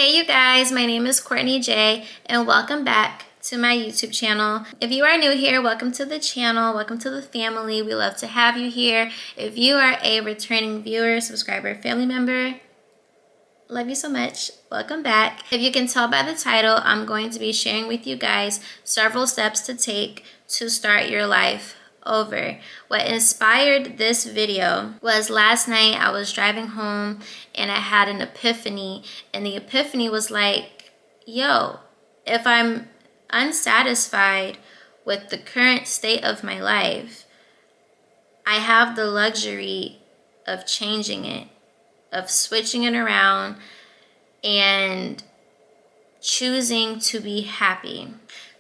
Hey you guys, my name is Courtney Jay and welcome back to my YouTube channel. If you are new here, welcome to the channel, welcome to the family. We love to have you here. If you are a returning viewer, subscriber, family member, love you so much. Welcome back. If you can tell by the title, I'm going to be sharing with you guys several steps to take to start your life over. What inspired this video was last night I was driving home and I had an epiphany, and the epiphany was like, yo, if I'm unsatisfied with the current state of my life, I have the luxury of changing it, of switching it around and choosing to be happy.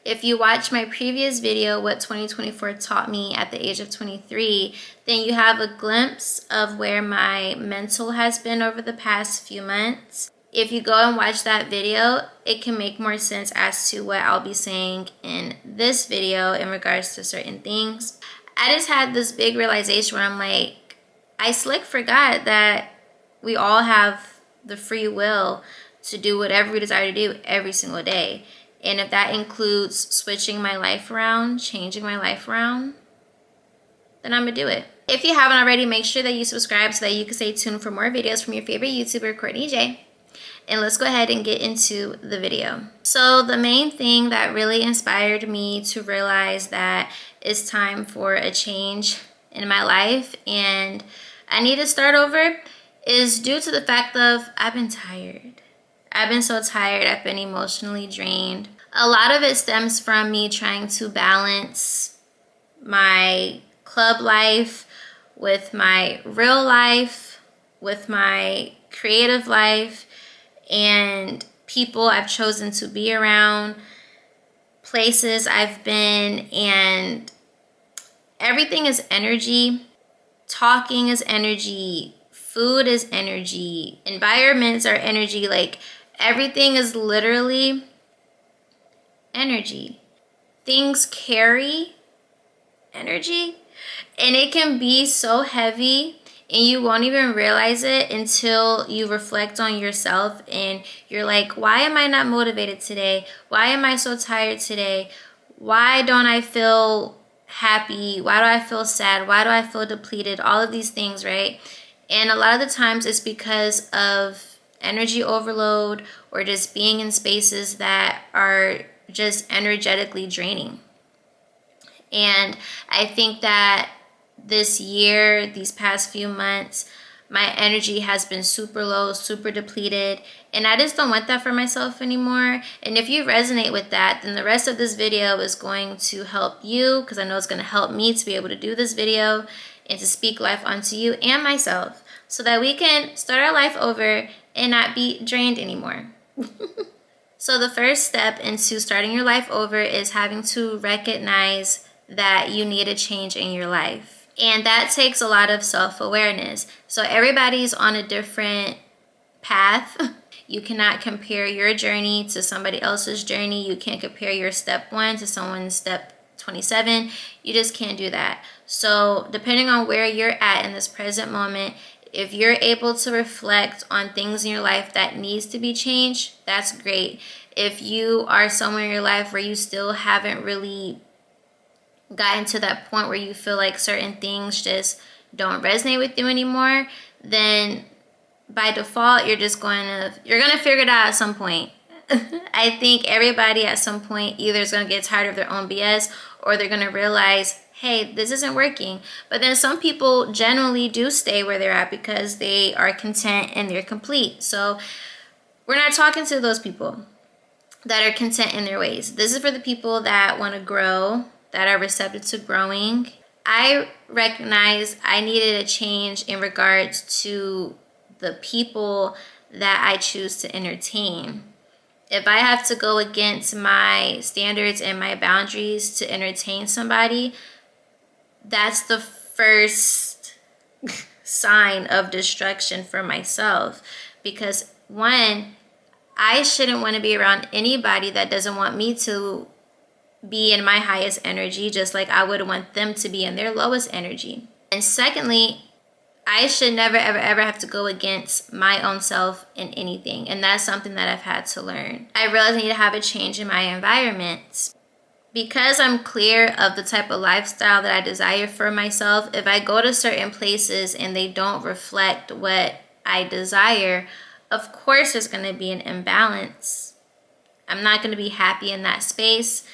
If you watch my previous video, what 2024 taught me at the age of 23, then you have a glimpse of where my mental has been over the past few months. If you go and watch that video, it can make more sense as to what I'll be saying in this video in regards to certain things. I just had this big realization where I'm like, I slick forgot that we all have the free will to do whatever we desire to do every single day. And if that includes switching my life around, changing my life around, then I'm gonna do it. If you haven't already, make sure that you subscribe so that you can stay tuned for more videos from your favorite YouTuber, Courtney Jay. And let's go ahead and get into the video. So the main thing that really inspired me to realize that it's time for a change in my life and I need to start over is due to the fact of I've been tired. I've been so tired. I've been emotionally drained. A lot of it stems from me trying to balance my club life with my real life, with my creative life, and people I've chosen to be around, places I've been, and everything is energy. Talking is energy. Food is energy. Environments are energy. Like, everything is literally energy. Things carry energy, and it can be so heavy and you won't even realize it until you reflect on yourself and you're like, why am I not motivated today? Why am I so tired today? Why don't I feel happy? Why do I feel sad? Why do I feel depleted? All of these things, right? And a lot of the times it's because of energy overload or just being in spaces that are just energetically draining. And I think that this year, these past few months, my energy has been super low, super depleted, and I just don't want that for myself anymore. And if you resonate with that, then the rest of this video is going to help you, because I know it's going to help me to be able to do this video and to speak life onto you and myself so that we can start our life over and not be drained anymore. So the first step into starting your life over is having to recognize that you need a change in your life. And that takes a lot of self-awareness. So everybody's on a different path. You cannot compare your journey to somebody else's journey. You can't compare your step 1 to someone's step 27. You just can't do that. So depending on where you're at in this present moment, if you're able to reflect on things in your life that needs to be changed, that's great. If you are somewhere in your life where you still haven't really gotten to that point where you feel like certain things just don't resonate with you anymore, then by default you're gonna figure it out at some point. I think everybody at some point either is gonna get tired of their own BS or they're gonna realize, hey, this isn't working. But then some people generally do stay where they're at because they are content and they're complete. So we're not talking to those people that are content in their ways. This is for the people that want to grow, that are receptive to growing. I recognize I needed a change in regards to the people that I choose to entertain. If I have to go against my standards and my boundaries to entertain somebody, that's the first sign of destruction for myself. Because one, I shouldn't want to be around anybody that doesn't want me to be in my highest energy, just like I would want them to be in their lowest energy. And secondly, I should never, ever, ever have to go against my own self in anything. And that's something that I've had to learn. I realized I need to have a change in my environment. Because I'm clear of the type of lifestyle that I desire for myself, if I go to certain places and they don't reflect what I desire, of course there's going to be an imbalance. I'm not going to be happy in that space.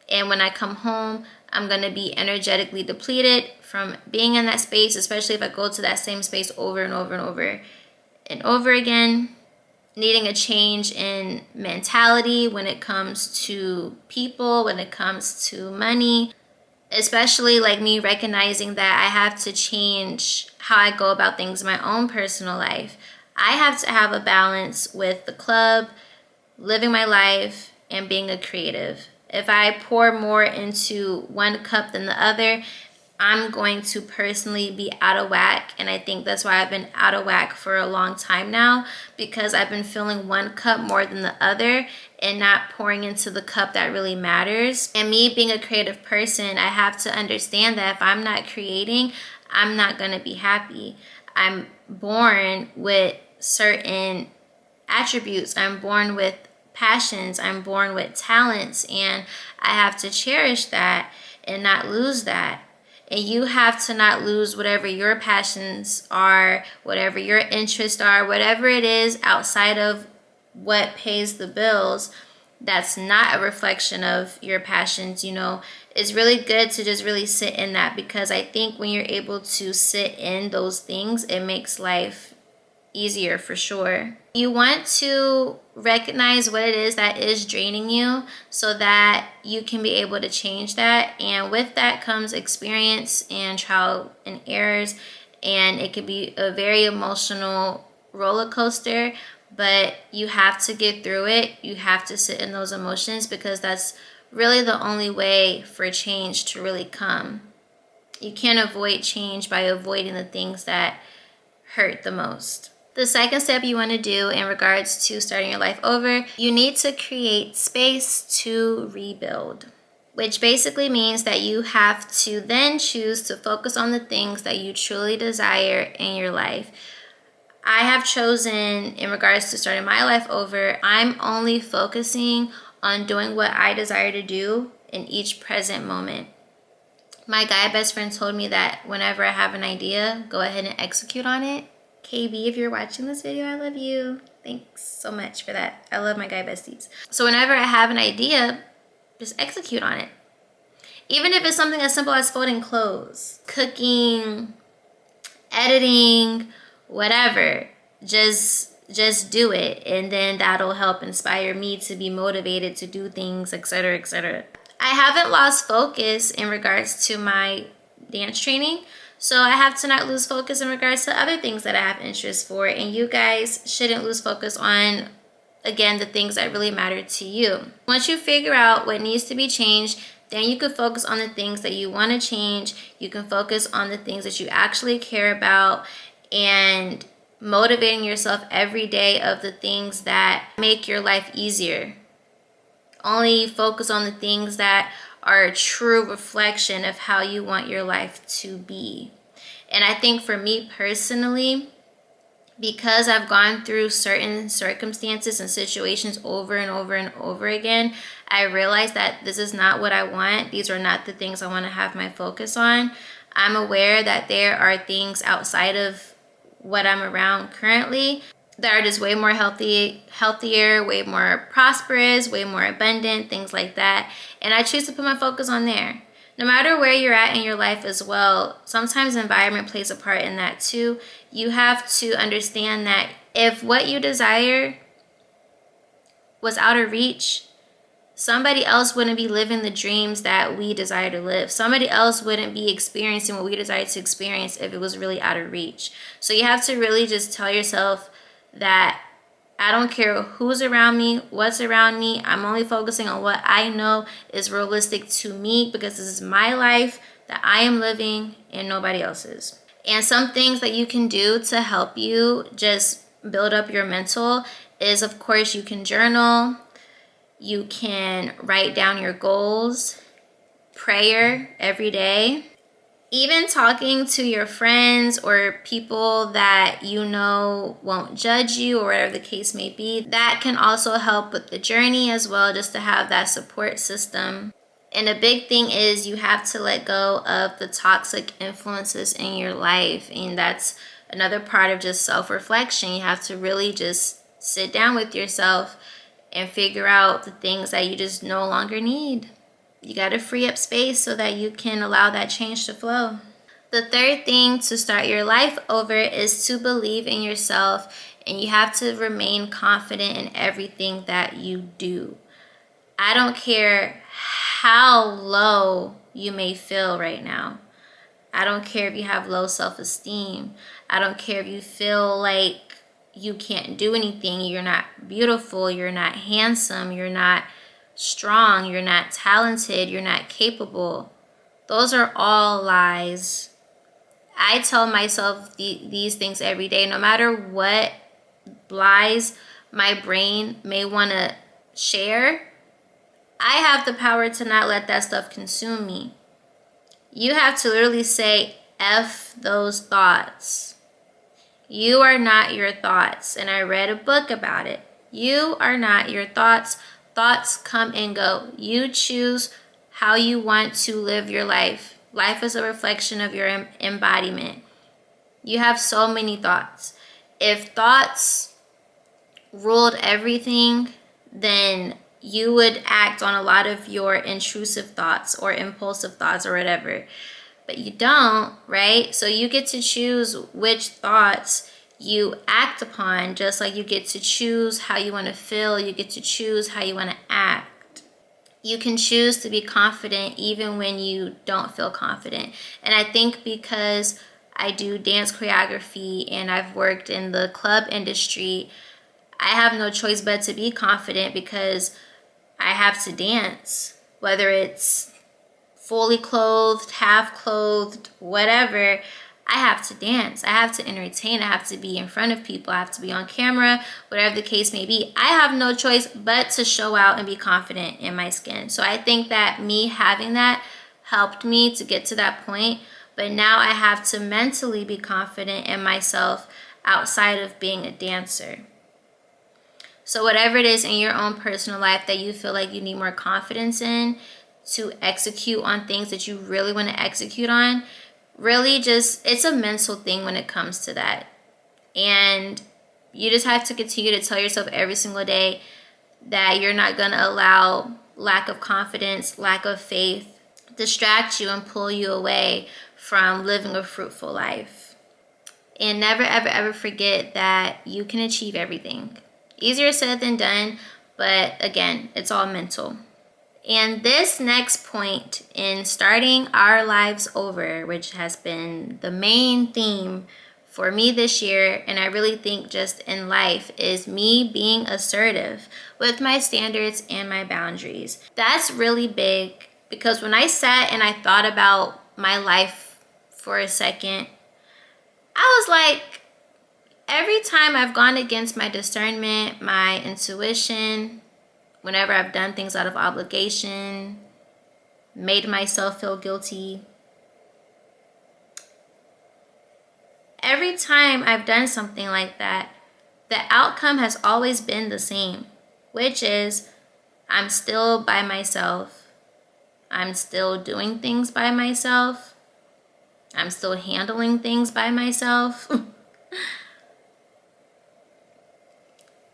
And when I come home, I'm going to be energetically depleted from being in that space, especially if I go to that same space over and over and over and over again. Needing a change in mentality when it comes to people, when it comes to money, especially like me recognizing that I have to change how I go about things in my own personal life. I have to have a balance with the club, living my life, and being a creative. If I pour more into one cup than the other, I'm going to personally be out of whack. And I think that's why I've been out of whack for a long time now, because I've been filling one cup more than the other and not pouring into the cup that really matters. And me being a creative person, I have to understand that if I'm not creating, I'm not going to be happy. I'm born with certain attributes. I'm born with passions. I'm born with talents, and I have to cherish that and not lose that. And you have to not lose whatever your passions are, whatever your interests are, whatever it is outside of what pays the bills that's not a reflection of your passions. You know, it's really good to just really sit in that, because I think when you're able to sit in those things, it makes life easier for sure. You want to recognize what it is that is draining you so that you can be able to change that. And with that comes experience and trial and errors. And it can be a very emotional roller coaster, but you have to get through it. You have to sit in those emotions, because that's really the only way for change to really come. You can't avoid change by avoiding the things that hurt the most. The second step you want to do in regards to starting your life over, you need to create space to rebuild, which basically means that you have to then choose to focus on the things that you truly desire in your life. I have chosen, in regards to starting my life over, I'm only focusing on doing what I desire to do in each present moment. My guy best friend told me that whenever I have an idea, go ahead and execute on it. KB, if you're watching this video, I love you. Thanks so much for that. I love my guy besties. So whenever I have an idea, just execute on it. Even if it's something as simple as folding clothes, cooking, editing, whatever, just do it. And then that'll help inspire me to be motivated to do things, etc., etc. I haven't lost focus in regards to my dance training. So I have to not lose focus in regards to other things that I have interest for. And you guys shouldn't lose focus on, again, the things that really matter to you. Once you figure out what needs to be changed, then you can focus on the things that you want to change. You can focus on the things that you actually care about, and motivating yourself every day of the things that make your life easier. Only focus on the things that are a true reflection of how you want your life to be. And I think for me personally, because I've gone through certain circumstances and situations over and over and over again, I realized that this is not what I want. These are not the things I want to have my focus on. I'm aware that there are things outside of what I'm around currently that are just way more healthier, way more prosperous, way more abundant, things like that. And I choose to put my focus on there. No matter where you're at in your life as well, sometimes environment plays a part in that too. You have to understand that if what you desire was out of reach, somebody else wouldn't be living the dreams that we desire to live. Somebody else wouldn't be experiencing what we desire to experience if it was really out of reach. So you have to really just tell yourself that I don't care who's around me, what's around me. I'm only focusing on what I know is realistic to me, because this is my life that I am living and nobody else's. And some things that you can do to help you just build up your mental is, of course, you can journal, you can write down your goals, prayer every day, Even talking to your friends or people that you know won't judge you or whatever the case may be, that can also help with the journey as well, just to have that support system. And a big thing is you have to let go of the toxic influences in your life. And that's another part of just self-reflection. You have to really just sit down with yourself and figure out the things that you just no longer need. You got to free up space so that you can allow that change to flow. The third thing to start your life over is to believe in yourself, and you have to remain confident in everything that you do. I don't care how low you may feel right now. I don't care if you have low self-esteem. I don't care if you feel like you can't do anything. You're not beautiful. You're not handsome. You're not strong, you're not talented, you're not capable. Those are all lies. I tell myself these things every day, no matter what lies my brain may want to share. I have the power to not let that stuff consume me. You have to literally say, F those thoughts. You are not your thoughts. And I read a book about it. You are not your thoughts. Thoughts come and go. You choose how you want to live your life. Life is a reflection of your embodiment. You have so many thoughts. If thoughts ruled everything, then you would act on a lot of your intrusive thoughts or impulsive thoughts or whatever. But you don't, right? So you get to choose which thoughts you act upon, just like you get to choose how you want to feel. You get to choose how you want to act. You can choose to be confident even when you don't feel confident. And I think because I do dance choreography and I've worked in the club industry, I have no choice but to be confident because I have to dance. Whether it's fully clothed, half clothed, whatever, I have to dance. I have to entertain. I have to be in front of people. I have to be on camera, whatever the case may be. I have no choice but to show out and be confident in my skin. So I think that me having that helped me to get to that point. But now I have to mentally be confident in myself outside of being a dancer. So whatever it is in your own personal life that you feel like you need more confidence in to execute on things that you really want to execute on, really just, it's a mental thing when it comes to that. And you just have to continue to tell yourself every single day that you're not going to allow lack of confidence, lack of faith, distract you and pull you away from living a fruitful life. And never, ever, ever forget that you can achieve everything. Easier said than done, but again, it's all mental. And this next point in starting our lives over, which has been the main theme for me this year, and I really think just in life, is me being assertive with my standards and my boundaries. That's really big because when I sat and I thought about my life for a second, I was like, every time I've gone against my discernment, my intuition, whenever I've done things out of obligation, made myself feel guilty, every time I've done something like that, the outcome has always been the same, which is I'm still by myself. I'm still doing things by myself. I'm still handling things by myself.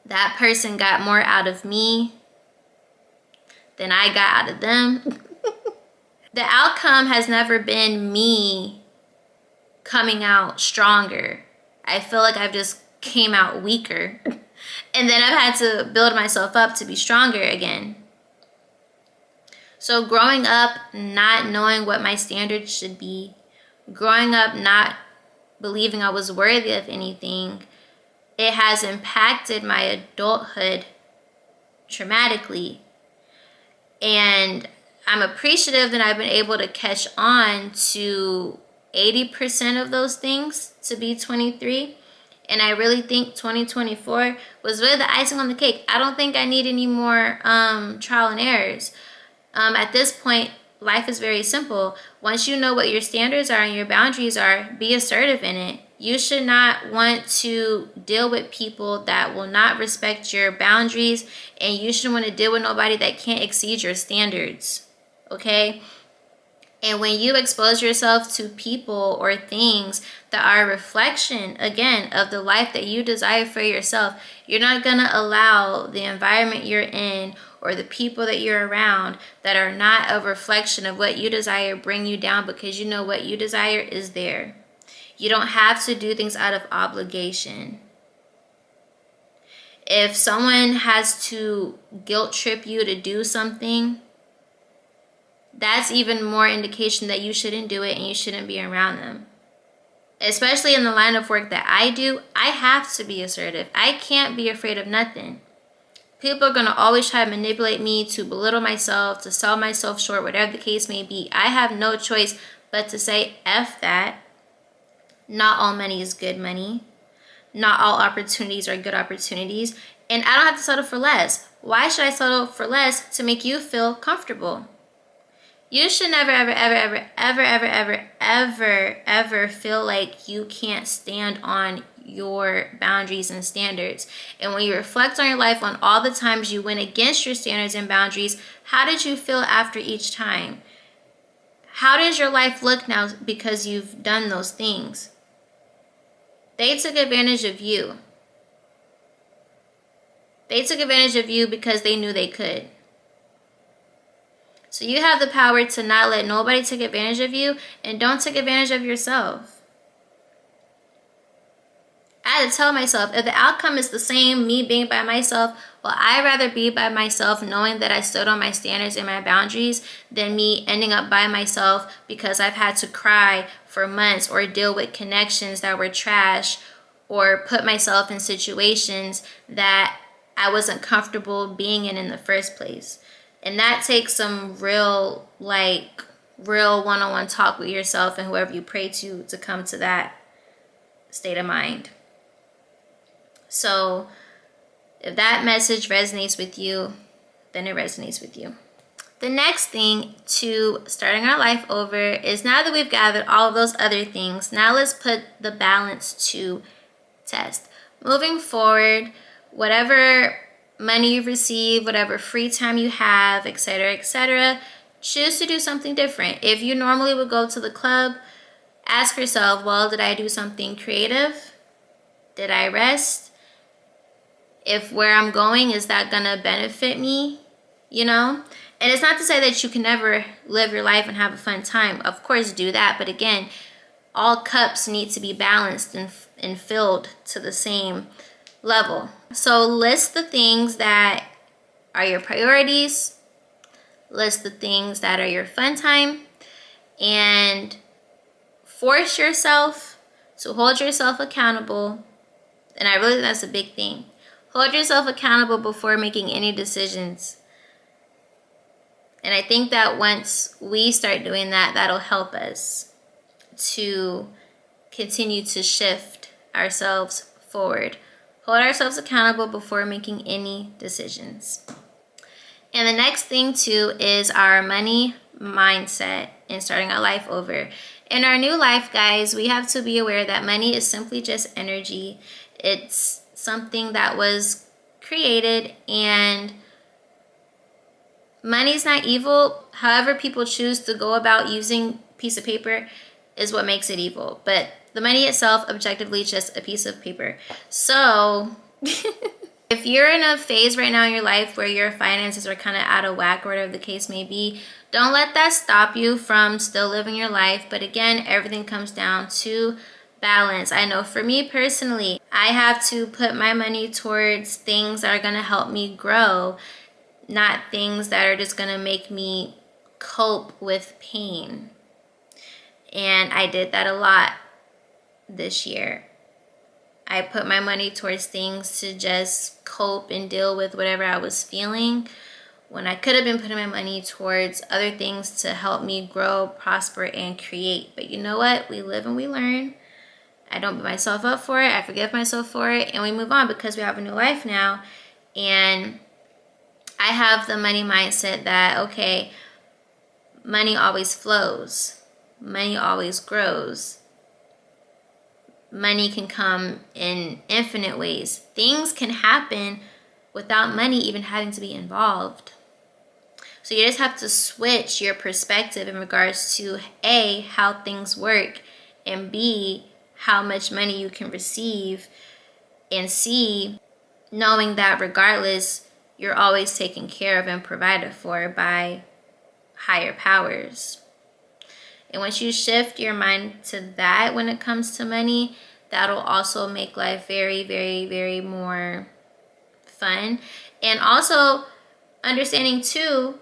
That person got more out of me than I got out of them. The outcome has never been me coming out stronger. I feel like I've just came out weaker. And then I've had to build myself up to be stronger again. So growing up not knowing what my standards should be, growing up not believing I was worthy of anything, it has impacted my adulthood traumatically. And I'm appreciative that I've been able to catch on to 80% of those things to be 23. And I really think 2024 was really the icing on the cake. I don't think I need any more trial and errors. At this point, life is very simple. Once you know what your standards are and your boundaries are, be assertive in it. You should not want to deal with people that will not respect your boundaries, and you shouldn't want to deal with nobody that can't exceed your standards, okay? And when you expose yourself to people or things that are a reflection, again, of the life that you desire for yourself, you're not going to allow the environment you're in or the people that you're around that are not a reflection of what you desire bring you down, because you know what you desire is there. You don't have to do things out of obligation. If someone has to guilt trip you to do something, that's even more indication that you shouldn't do it and you shouldn't be around them. Especially in the line of work that I do, I have to be assertive. I can't be afraid of nothing. People are going to always try to manipulate me, to belittle myself, to sell myself short, whatever the case may be. I have no choice but to say, F that. Not all money is good money. Not all opportunities are good opportunities. And I don't have to settle for less. Why should I settle for less to make you feel comfortable? You should never, ever, ever, ever, ever, ever, ever, ever, ever feel like you can't stand on your boundaries and standards. And when you reflect on your life, on all the times you went against your standards and boundaries, how did you feel after each time? How does your life look now because you've done those things? They took advantage of you. They took advantage of you because they knew they could. So you have the power to not let nobody take advantage of you, and don't take advantage of yourself. I had to tell myself, if the outcome is the same, me being by myself, well, I'd rather be by myself knowing that I stood on my standards and my boundaries than me ending up by myself because I've had to cry for months or deal with connections that were trash or put myself in situations that I wasn't comfortable being in the first place. And that takes some real one-on-one talk with yourself and whoever you pray to come to that state of mind. So if that message resonates with you, then it resonates with you. The next thing to starting our life over is, now that we've gathered all of those other things, now let's put the balance to test. Moving forward, whatever money you receive, whatever free time you have, etc., choose to do something different. If you normally would go to the club, ask yourself, well, did I do something creative? Did I rest? If where I'm going, is that gonna benefit me? You know? And it's not to say that you can never live your life and have a fun time. Of course, do that. But again, all cups need to be balanced and filled to the same level. So list the things that are your priorities, list the things that are your fun time, and force yourself to hold yourself accountable. And I really think that's a big thing. Hold yourself accountable before making any decisions. And I think that once we start doing that, that'll help us to continue to shift ourselves forward. Hold ourselves accountable before making any decisions. And the next thing too is our money mindset in starting our life over. In our new life, guys, we have to be aware that money is simply just energy. It's something that was created, and money's not evil. However people choose to go about using a piece of paper is what makes it evil. But the money itself, objectively, is just a piece of paper. So if you're in a phase right now in your life where your finances are kind of out of whack or whatever the case may be, don't let that stop you from still living your life. But again, everything comes down to balance. I know for me personally, I have to put my money towards things that are going to help me grow, not things that are just going to make me cope with pain. And I did that a lot this year. I put my money towards things to just cope and deal with whatever I was feeling, when I could have been putting my money towards other things to help me grow, prosper, and create. But you know what? We live and we learn. I don't beat myself up for it. I forgive myself for it. And we move on because we have a new life now. And I have the money mindset that, okay, money always flows. money always grows. Money can come in infinite ways. Things can happen without money even having to be involved. So you just have to switch your perspective in regards to A, how things work, and B, how much money you can receive, and C, knowing that regardless, you're always taken care of and provided for by higher powers. And once you shift your mind to that when it comes to money, that'll also make life very, very, very more fun. And also understanding too,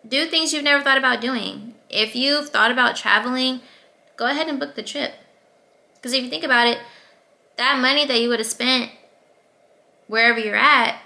do things you've never thought about doing. If you've thought about traveling, go ahead and book the trip. Because if you think about it, that money that you would have spent wherever you're at,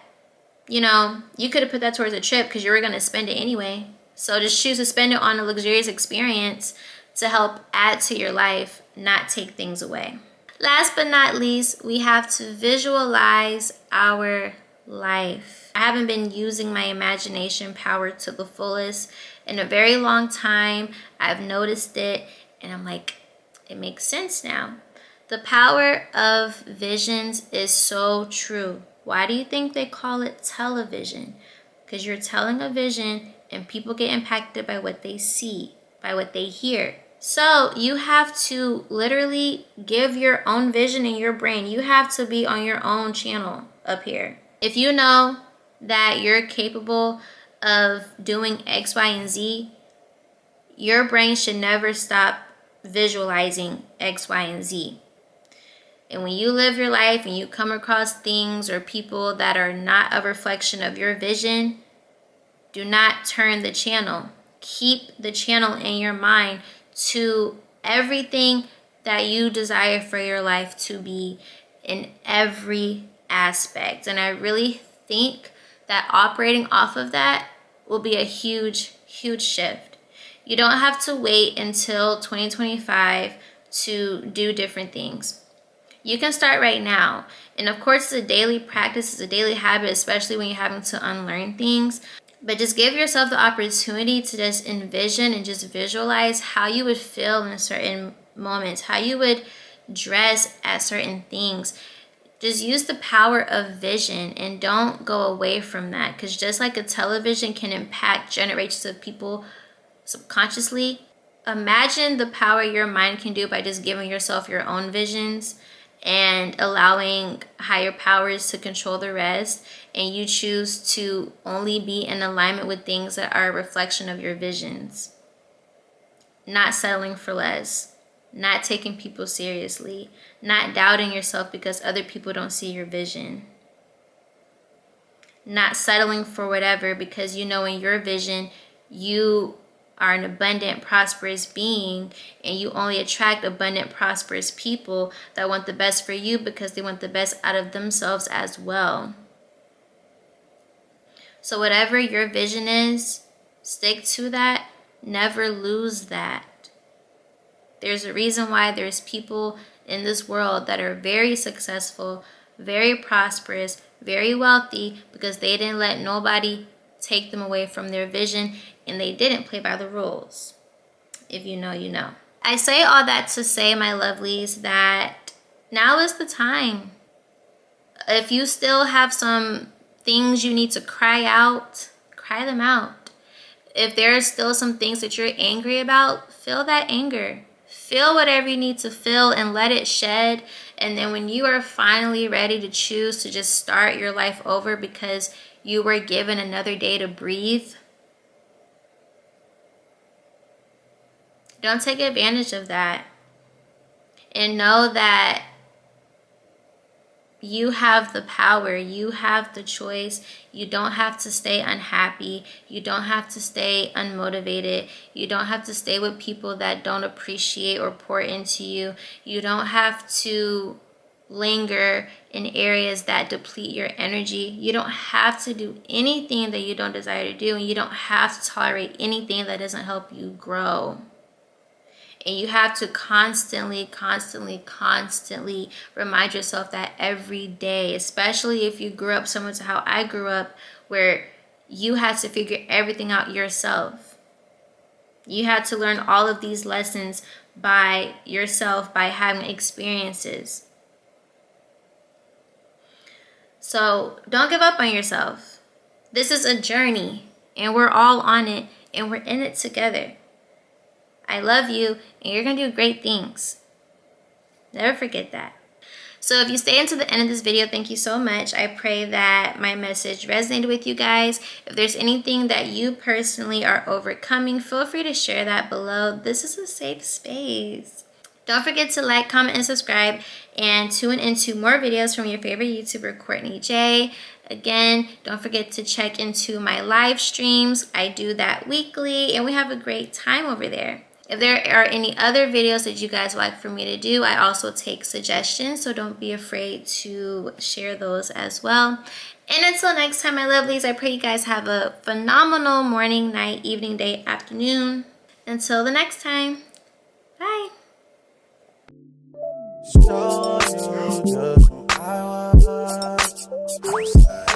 you know, you could have put that towards a trip because you were going to spend it anyway. So just choose to spend it on a luxurious experience to help add to your life, not take things away. Last but not least, we have to visualize our life. I haven't been using my imagination power to the fullest in a very long time. I've noticed it and I'm like, it makes sense now. The power of visions is so true. Why do you think they call it television? Because you're telling a vision and people get impacted by what they see, by what they hear. So you have to literally give your own vision in your brain. You have to be on your own channel up here. If you know that you're capable of doing X, Y, and Z, your brain should never stop visualizing X, Y, and Z. And when you live your life and you come across things or people that are not a reflection of your vision, do not turn the channel. Keep the channel in your mind to everything that you desire for your life to be in every aspect. And I really think that operating off of that will be a huge, huge shift. You don't have to wait until 2025 to do different things. You can start right now. And of course, it's a daily practice, it's a daily habit, especially when you're having to unlearn things. But just give yourself the opportunity to just envision and just visualize how you would feel in certain moments, how you would dress at certain things. Just use the power of vision and don't go away from that. Because just like a television can impact generations of people subconsciously, imagine the power your mind can do by just giving yourself your own visions and allowing higher powers to control the rest, and you choose to only be in alignment with things that are a reflection of your visions. Not settling for less, not taking people seriously, not doubting yourself because other people don't see your vision. Not settling for whatever because you know in your vision you are an abundant, prosperous being, and you only attract abundant, prosperous people that want the best for you because they want the best out of themselves as well. So whatever your vision is, stick to that. Never lose that. There's a reason why there's people in this world that are very successful, very prosperous, very wealthy, because they didn't let nobody take them away from their vision, and they didn't play by the rules. If you know, you know. I say all that to say, my lovelies, that now is the time. If you still have some things you need to cry out, cry them out. If there are still some things that you're angry about, feel that anger. Feel whatever you need to feel and let it shed. And then when you are finally ready to choose to just start your life over because you were given another day to breathe, don't take advantage of that. And know that you have the power. You have the choice. You don't have to stay unhappy. You don't have to stay unmotivated. You don't have to stay with people that don't appreciate or pour into you. You don't have to linger in areas that deplete your energy. You don't have to do anything that you don't desire to do, and you don't have to tolerate anything that doesn't help you grow. And you have to constantly remind yourself that every day, especially if you grew up similar to how I grew up, where you had to figure everything out yourself. You had to learn all of these lessons by yourself, by having experiences. So don't give up on yourself. This is a journey, and we're all on it, and we're in it together. I love you, and you're going to do great things. Never forget that. So if you stay until the end of this video, thank you so much. I pray that my message resonated with you guys. If there's anything that you personally are overcoming, feel free to share that below. This is a safe space. Don't forget to like, comment, and subscribe, and tune into more videos from your favorite YouTuber, Courtney Jay. Again, don't forget to check into my live streams. I do that weekly, and we have a great time over there. If there are any other videos that you guys would like for me to do, I also take suggestions, so don't be afraid to share those as well. And until next time, my lovelies, I pray you guys have a phenomenal morning, night, evening, day, afternoon. Until the next time, bye. So you just who I was.